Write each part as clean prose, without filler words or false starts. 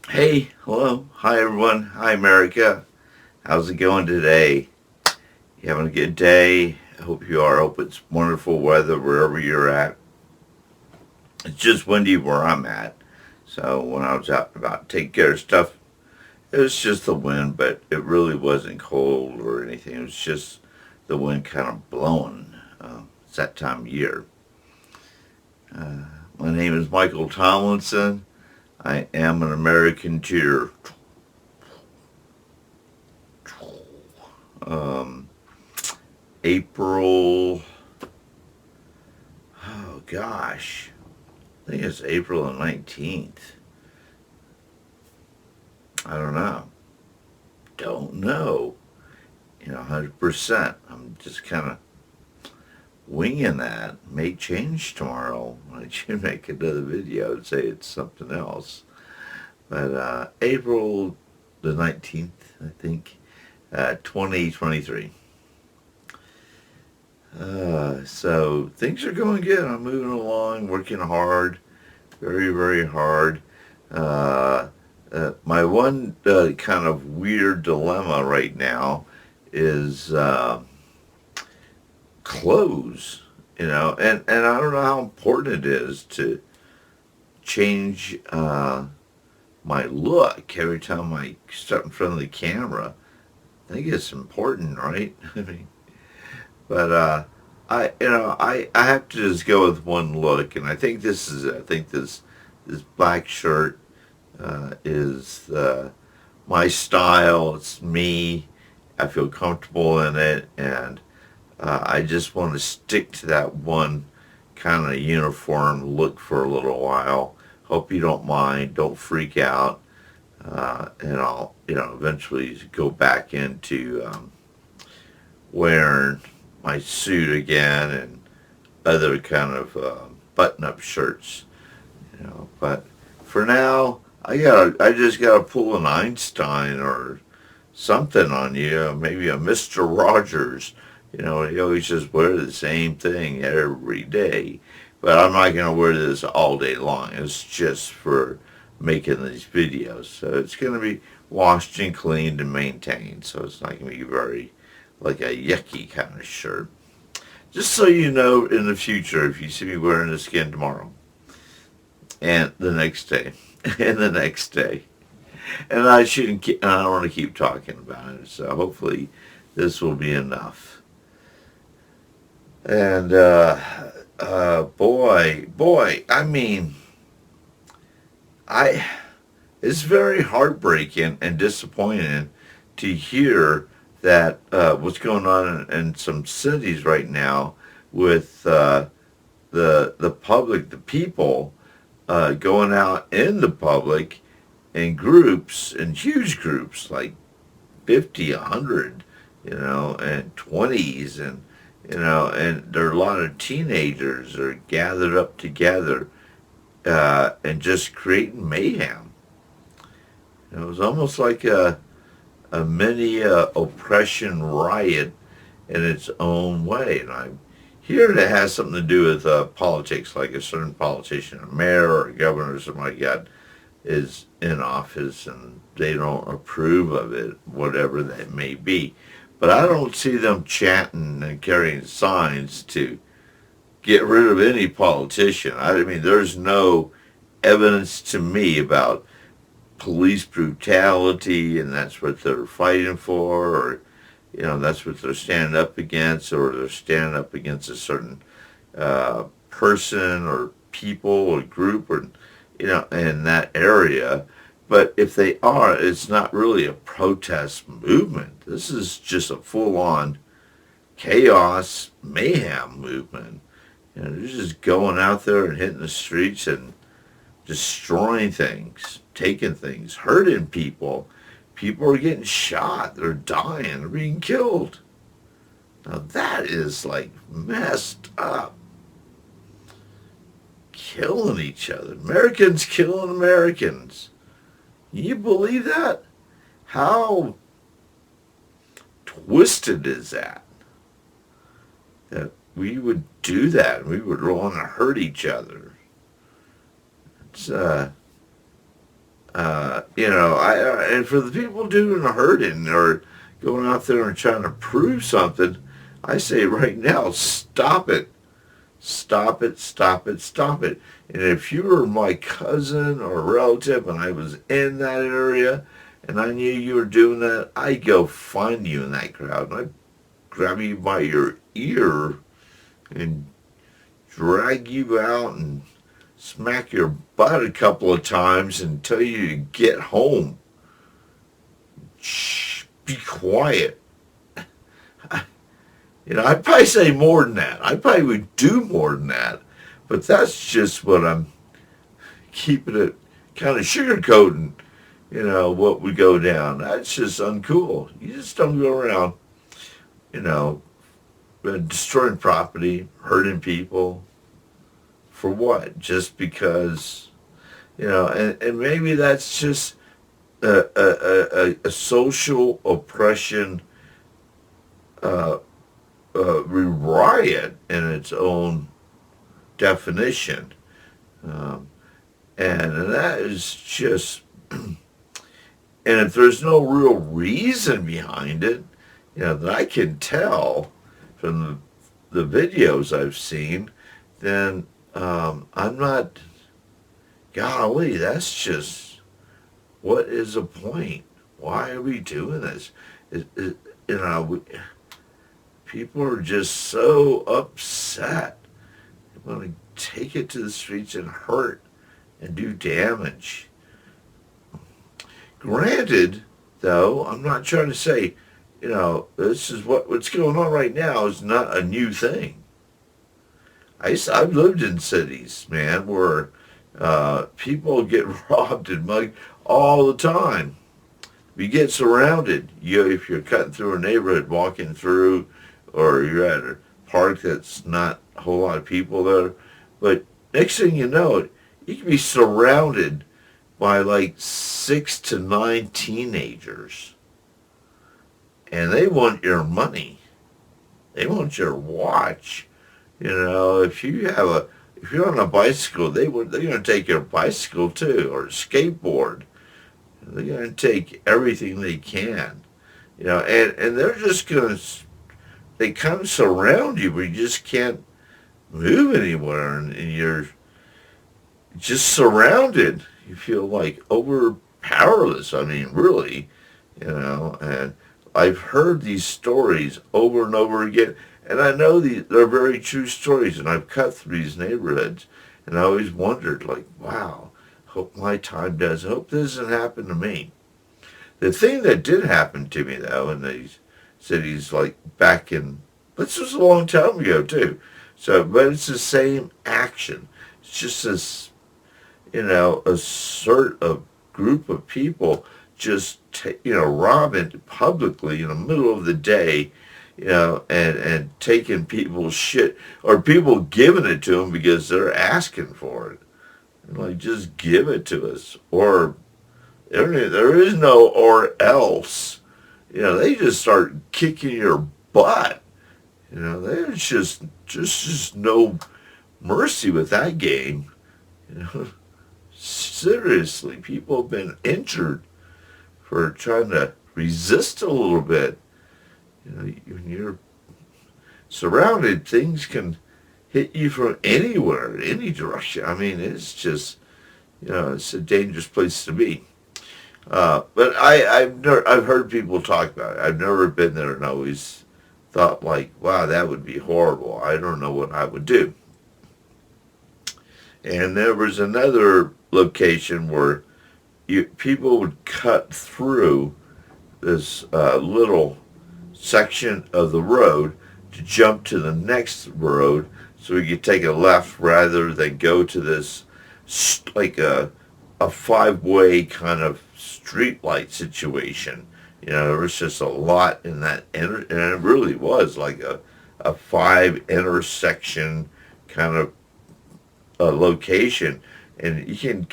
Hey, hello, hi everyone, hi America. How's it going today? You having a good day? I hope you are. I hope it's wonderful weather wherever you're at. It's just windy where I'm at. So when I was out and about taking care of stuff, it was just the wind, but it really wasn't cold or anything. It was just the wind kind of blowing. It's that time of year. Uh, my name is Michael Tomlinson. I am an American cheer. Um, April, oh gosh, I think it's April the 19th. I don't know. Don't know. 100%. I'm just kind of winging that. May change tomorrow. I should make another video and say it's something else. But April the 19th, I think, 2023. So things are going good. I'm moving along, working hard, very, very hard. Uh, my one kind of weird dilemma right now is clothes, and I don't know how important it is to change my look every time I step in front of the camera. I think it's important, right? I mean, but I have to just go with one look, and I think this is it. I think this black shirt is my style. It's me. I feel comfortable in it, and I just want to stick to that one kind of uniform look for a little while. Hope you don't mind. Don't freak out, and I'll eventually go back into wearing my suit again and other kind of button-up shirts. But for now, I just gotta pull an Einstein or something on you, maybe a Mister Rogers. He always just wear the same thing every day. But I'm not gonna wear this all day long. It's just for making these videos. So it's gonna be washed and cleaned and maintained. So it's not gonna be very like a yucky kind of shirt. Just so you know in the future, if you see me wearing this again tomorrow and the next day and the next day. And I shouldn't. I don't want to keep talking about it. So hopefully, this will be enough. And boy, I mean, I. It's very heartbreaking and disappointing to hear that what's going on in some cities right now with the public, the people going out in the public in groups, in huge groups, like 50, 100, and 20s, and there are a lot of teenagers that are gathered up together and just creating mayhem. It was almost like a mini oppression riot in its own way. And I hear it has something to do with politics, like a certain politician, a mayor or a governor or something like that, is in office and they don't approve of it, whatever that may be. But I don't see them chanting and carrying signs to get rid of any politician. I mean, there's no evidence to me about police brutality and that's what they're fighting for, or that's what they're standing up against, or they're standing up against a certain person or people or group, or in that area. But if they are, it's not really a protest movement. This is just a full-on chaos mayhem movement. They're just going out there and hitting the streets and destroying things, taking things, hurting people. People are getting shot. They're dying. They're being killed. Now that is like messed up. Killing each other. Americans killing Americans. Can you believe that? How twisted is that? That we would do that. We would want to hurt each other. It's And for the people doing the hurting or going out there and trying to prove something, I say right now, stop it. Stop it, stop it, stop it. And if you were my cousin or relative and I was in that area and I knew you were doing that, I'd go find you in that crowd and I'd grab you by your ear and drag you out and smack your butt a couple of times and tell you to get home. Shh, be quiet. I'd probably say more than that. I probably would do more than that. But that's just what I'm keeping it kind of sugarcoating, what would go down. That's just uncool. You just don't go around, you know, destroying property, hurting people. For what? Just because, and maybe that's just a social oppression uh, riot in its own definition. Um, and that is just, and if there's no real reason behind it, that I can tell from the videos I've seen, then I'm not, golly, that's just, what is the point? Why are we doing this? It, you know, we, People are just so upset. They want to take it to the streets and hurt and do damage. Granted, though, I'm not trying to say, this is what's going on right now is not a new thing. I've lived in cities, man, where people get robbed and mugged all the time. You get surrounded. If you're cutting through a neighborhood, walking through, or you're at a park that's not a whole lot of people there, but next thing you know, you can be surrounded by like 6 to 9 teenagers, and they want your money. They want your watch. If you're on a bicycle, they're going to take your bicycle too, or a skateboard. They're going to take everything they can, and they're just going to, they kind of surround you, but you just can't move anywhere, and you're just surrounded. You feel like powerless. I mean, really, and I've heard these stories over and over again, and I know they're very true stories, and I've cut through these neighborhoods, and I always wondered, like, wow, hope my time does. Hope this doesn't happen to me. The thing that did happen to me, though, in these cities, like back in, this was a long time ago, too. So, but it's the same action. It's just this, a group of people just, robbing publicly in the middle of the day, and taking people's shit, or people giving it to them because they're asking for it. Like, just give it to us. Or, there is no or else. They just start kicking your butt. There's just no mercy with that game. Seriously, people have been injured for trying to resist a little bit. When you're surrounded, things can hit you from anywhere, any direction. I mean, it's just, it's a dangerous place to be. But I've heard people talk about it. I've never been there, and I always thought, like, wow, that would be horrible. I don't know what I would do. And there was another location where people would cut through this little section of the road to jump to the next road, so we could take a left rather than go to this, like a five-way kind of street light situation. There was just a lot in that, and it really was like a 5 intersection kind of location, and you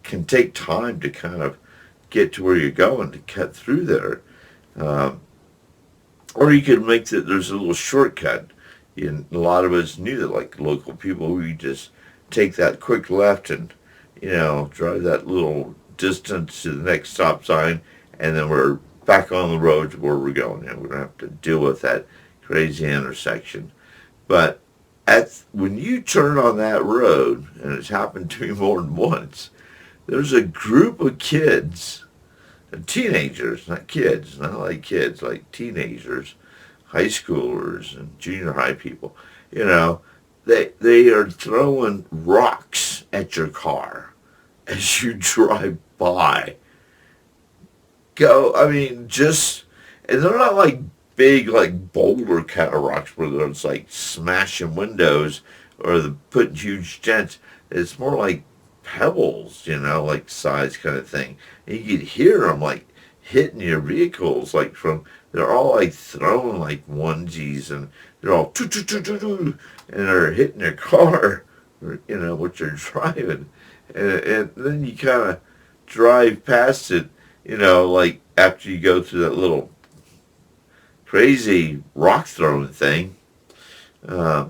can take time to kind of get to where you're going to cut through there. Or you could make there's a little shortcut. And a lot of us knew that, like local people, we just take that quick left and, drive that little distance to the next stop sign, and then we're back on the road to where we're going, and we're going to have to deal with that crazy intersection. But when you turn on that road, and it's happened to me more than once, there's a group of kids, teenagers, not kids, not like kids, like teenagers, high schoolers and junior high people, you know, they are throwing rocks at your car as you drive by. I mean, and they're not like big, like boulder kind of rocks where it's like smashing windows or putting huge dents. It's more like pebbles, like size kind of thing. And you could hear them like hitting your vehicles, they're all like throwing like onesies, and they're all and they're hitting your car, what you're driving. And then you kind of drive past it, like after you go through that little crazy rock throwing thing. Uh,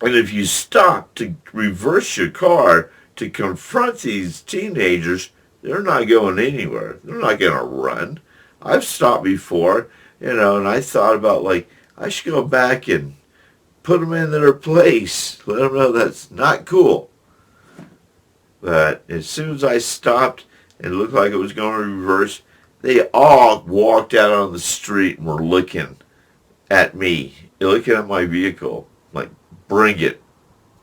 and if you stop to reverse your car to confront these teenagers, they're not going anywhere. They're not going to run. I've stopped before, and I thought about, like, I should go back and put them in their place. Let them know that's not cool. But as soon as I stopped, it looked like it was going to reverse. They all walked out on the street and were looking at me, looking at my vehicle, like, bring it,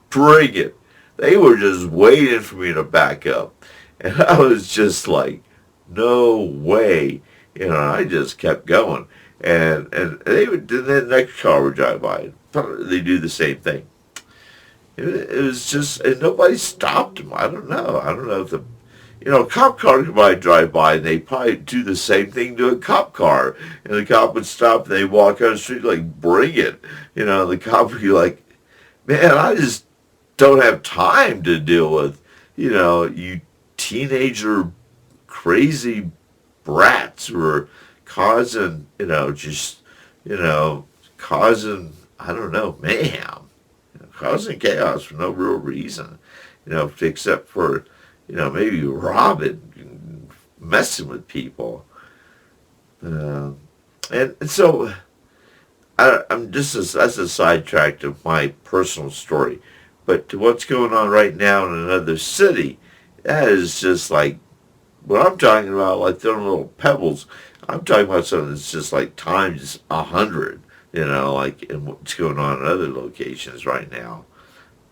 bring it. They were just waiting for me to back up. And I was just like, no way. I just kept going. And they would, and then the next car would drive by. They do the same thing. It was just, and nobody stopped them. I don't know. I don't know if a cop car might drive by, and they probably do the same thing to a cop car. And the cop would stop, and they walk on the street like, bring it. The cop would be like, man, I just don't have time to deal with, you teenager crazy brats who are causing, causing, I don't know, mayhem, causing chaos for no real reason, except for, maybe robbing, messing with people. And so that's a sidetrack to my personal story. But to what's going on right now in another city, that is just like, what I'm talking about, like throwing little pebbles. I'm talking about something that's just like times 100, like in what's going on in other locations right now,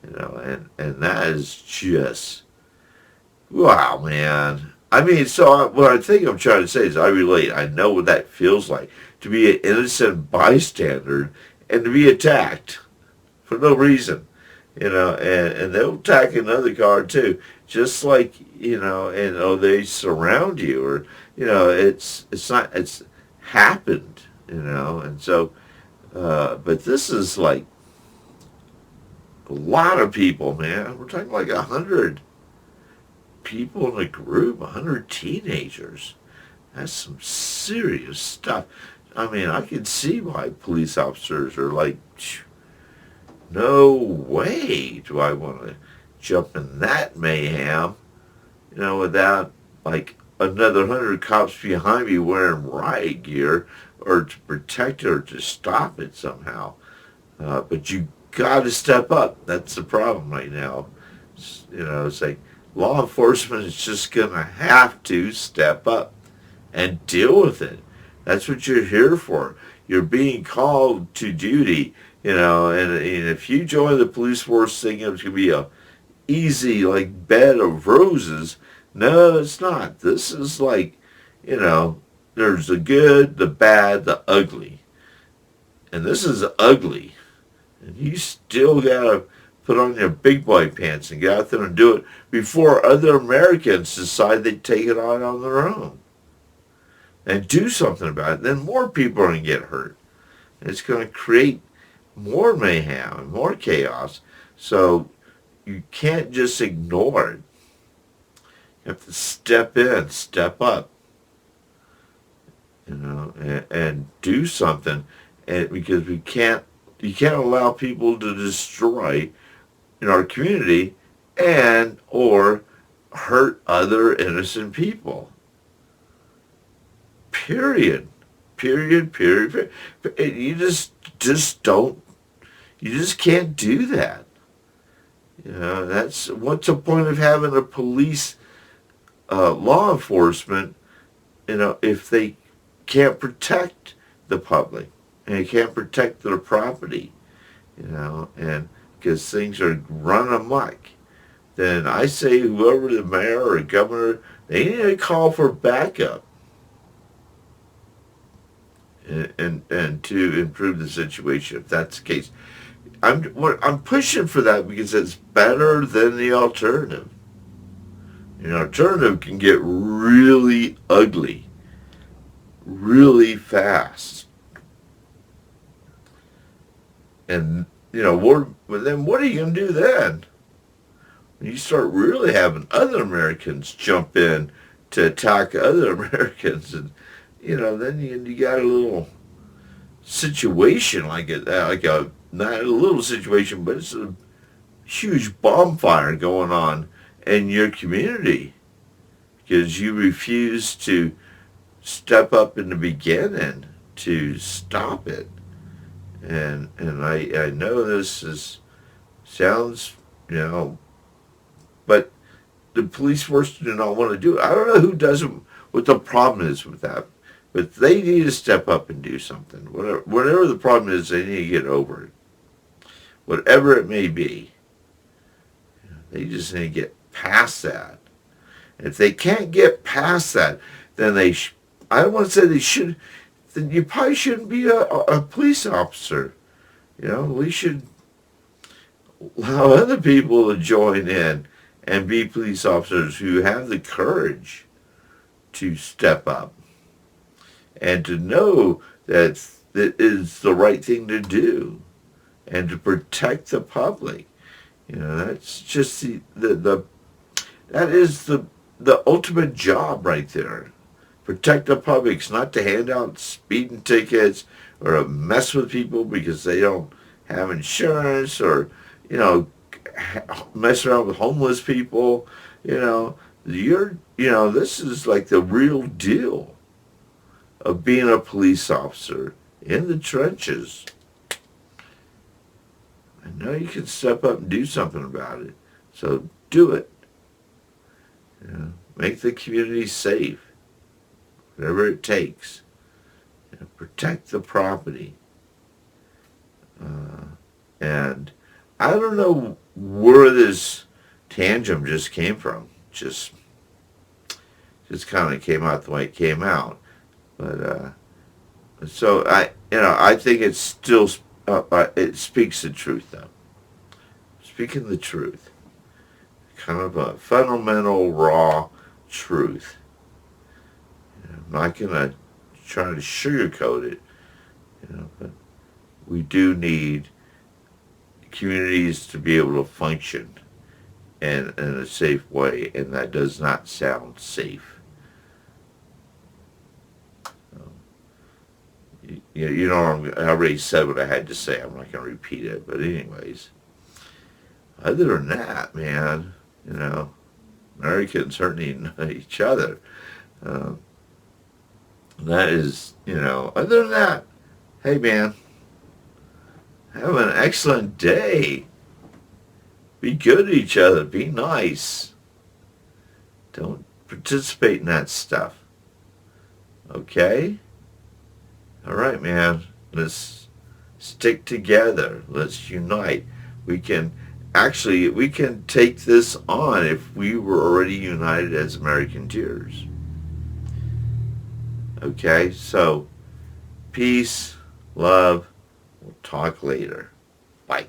and that is just, wow, man. I mean, what I think I'm trying to say is I relate. I know what that feels like to be an innocent bystander and to be attacked for no reason, and they'll attack another car too, just like, they surround you, or, it's happened, and so, but this is like a lot of people, man. We're talking like 100 people in a group, 100 teenagers. That's some serious stuff. I mean, I can see why police officers are like, no way do I want to jump in that mayhem, without like another 100 cops behind me wearing riot gear or to protect it or to stop it somehow. But you got to step up. That's the problem right now. It's like law enforcement is just going to have to step up and deal with it. That's what you're here for. You're being called to duty, and if you join the police force thinking it's going to be a easy, like, bed of roses, no, it's not. This is like, there's the good, the bad, the ugly. And this is ugly. And you still got to put on your big boy pants and get out there and do it before other Americans decide they take it on their own. And do something about it. Then more people are going to get hurt. And it's going to create more mayhem and more chaos. So you can't just ignore it. You have to step in, step up, and do something. And because you can't allow people to destroy in our community and or hurt other innocent people. Period. Period. Period. Period. You just don't. You just can't do that. You know, that's what's the point of having a police, law enforcement, you know, if they can't protect the public and they can't protect their property, you know, and because things are run amok, then I say whoever the mayor or governor, they need to call for backup and to improve the situation if that's the case. I'm pushing for that because it's better than the alternative. You know, alternative can get really ugly, really fast. And, you know, then what are you going to do then? When you start really having other Americans jump in to attack other Americans, and, you know, then you got a little situation like a, not a little situation, but it's a huge bonfire going on in your community because you refuse to step up in the beginning to stop it. And I know sounds, you know, but the police force do not want to do it. I don't know who doesn't, what the problem is with that, but they need to step up and do something. Whatever the problem is, they need to get over it. Whatever it may be. They just need to get past that. And if they can't get past that, then I don't want to say they should, then you probably shouldn't be a police officer. You know, we should allow other people to join in and be police officers who have the courage to step up and to know that it is the right thing to do and to protect the public. You know, that's just that is the ultimate job right there. Protect the public. It's not to hand out speeding tickets or mess with people because they don't have insurance or, you know, mess around with homeless people. You know, this is like the real deal of being a police officer in the trenches. I know you can step up and do something about it. So do it. You know, make the community safe. Whatever it takes. You know, protect the property. And I don't know where this tangent just came from. Just kind of came out the way it came out. But so I think it's still it speaks the truth though. Speaking the truth, kind of a fundamental raw truth. I'm not gonna try to sugarcoat it, but we do need communities to be able to function in a safe way, and that does not sound safe. You know, I already said what I had to say. I'm not going to repeat it. But anyways, other than that, man, Americans hurting each other. That is, other than that, hey, man, have an excellent day. Be good to each other. Be nice. Don't participate in that stuff. Okay? All right, man. Let's stick together. Let's unite. We can take this on if we were already united as American Tears. Okay? So, peace, love. We'll talk later. Bye.